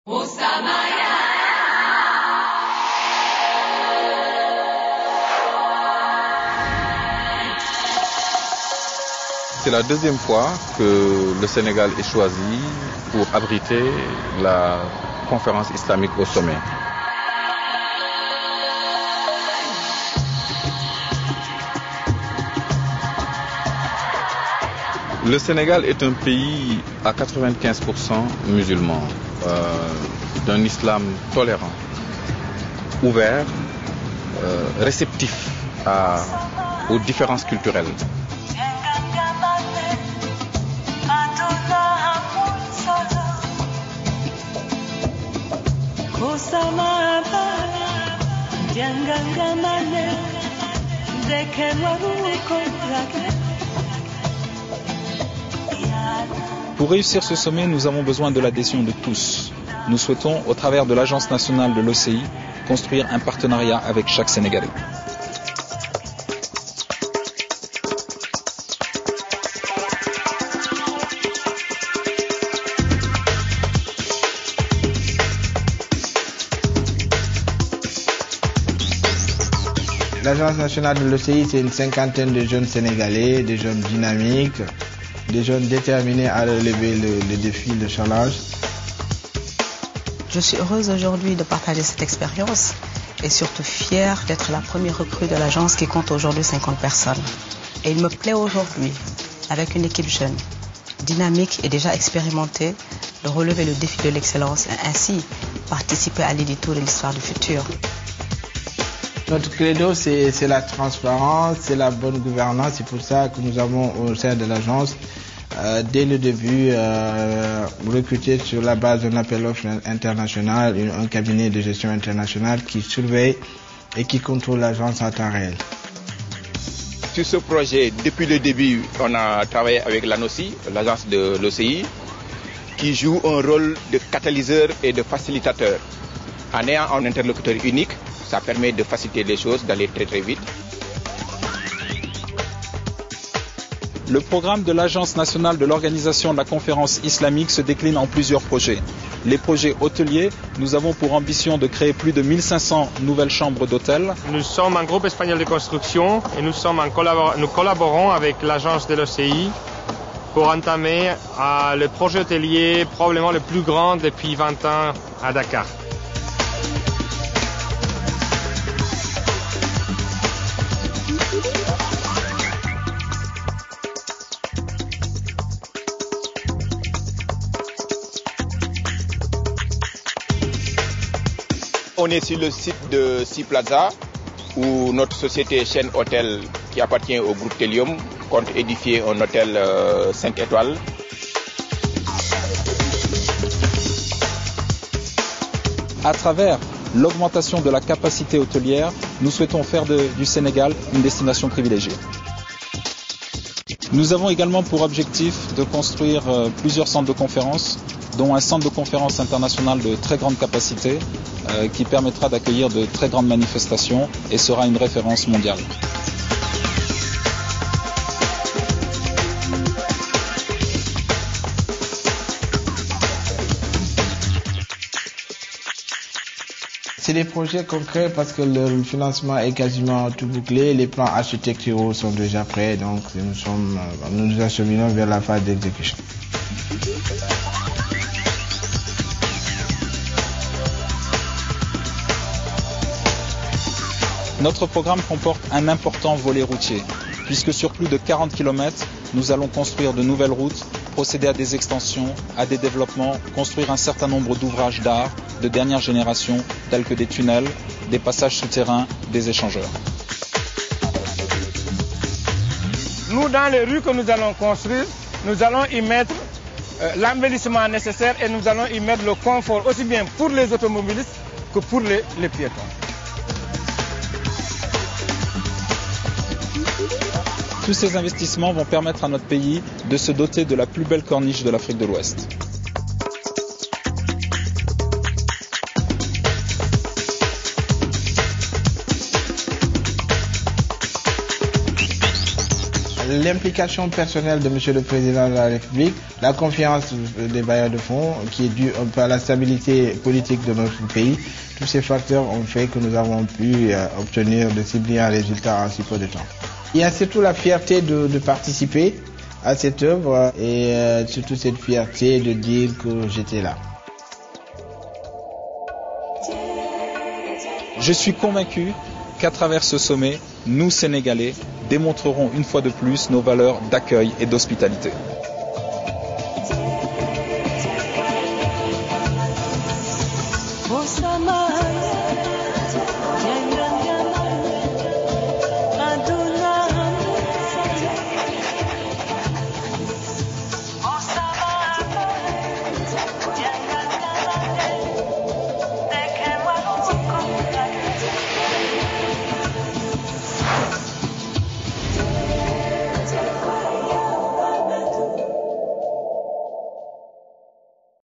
C'est la deuxième fois que le Sénégal est choisi pour abriter la conférence islamique au sommet. Le Sénégal est un pays à 95% musulman, d'un islam tolérant, ouvert, réceptif aux différences culturelles. Pour réussir ce sommet, nous avons besoin de l'adhésion de tous. Nous souhaitons, au travers de l'Agence nationale de l'OCI, construire un partenariat avec chaque Sénégalais. L'Agence nationale de l'OCI, c'est une cinquantaine de jeunes Sénégalais, des jeunes dynamiques, des jeunes déterminés à relever le défi, le challenge. Je suis heureuse aujourd'hui de partager cette expérience et surtout fière d'être la première recrue de l'agence qui compte aujourd'hui 50 personnes. Et il me plaît aujourd'hui, avec une équipe jeune, dynamique et déjà expérimentée, de relever le défi de l'excellence et ainsi participer à l'édito de l'histoire du futur. Notre credo, c'est la transparence, c'est la bonne gouvernance. C'est pour ça que nous avons au sein de l'agence, dès le début, recruté sur la base d'un appel d'offres international, un cabinet de gestion internationale qui surveille et qui contrôle l'agence en temps réel. Sur ce projet, depuis le début, on a travaillé avec l'ANOCI, l'agence de l'OCI, qui joue un rôle de catalyseur et de facilitateur. En ayant un interlocuteur unique, ça permet de faciliter les choses, d'aller très très vite. Le programme de l'Agence nationale de l'organisation de la conférence islamique se décline en plusieurs projets. Les projets hôteliers, nous avons pour ambition de créer plus de 1500 nouvelles chambres d'hôtel. Nous sommes un groupe espagnol de construction et nous collaborons avec l'agence de l'OCI pour entamer le projet hôtelier probablement le plus grand depuis 20 ans à Dakar. On est sur le site de Sea Plaza où notre société Chaîne Hôtel qui appartient au groupe Telium compte édifier un hôtel 5 étoiles. À travers l'augmentation de la capacité hôtelière, nous souhaitons faire du Sénégal une destination privilégiée. Nous avons également pour objectif de construire plusieurs centres de conférences, dont un centre de conférence international de très grande capacité qui permettra d'accueillir de très grandes manifestations et sera une référence mondiale. C'est des projets concrets parce que le financement est quasiment tout bouclé, les plans architecturaux sont déjà prêts, donc nous nous acheminons vers la phase d'exécution. Notre programme comporte un important volet routier, puisque sur plus de 40 km, nous allons construire de nouvelles routes, procéder à des extensions, à des développements, construire un certain nombre d'ouvrages d'art de dernière génération, tels que des tunnels, des passages souterrains, des échangeurs. Nous, dans les rues que nous allons construire, nous allons y mettre l'embellissement nécessaire et nous allons y mettre le confort aussi bien pour les automobilistes que pour les piétons. Tous ces investissements vont permettre à notre pays de se doter de la plus belle corniche de l'Afrique de l'Ouest. l'implication personnelle de M. le Président de la République, la confiance des bailleurs de fonds qui est due un peu à la stabilité politique de notre pays, tous ces facteurs ont fait que nous avons pu obtenir de si brillants résultats en si peu de temps. Il y a surtout la fierté de participer à cette œuvre et surtout cette fierté de dire que j'étais là. Je suis convaincu qu'à travers ce sommet, nous, Sénégalais, démontrerons une fois de plus nos valeurs d'accueil et d'hospitalité. Yeah.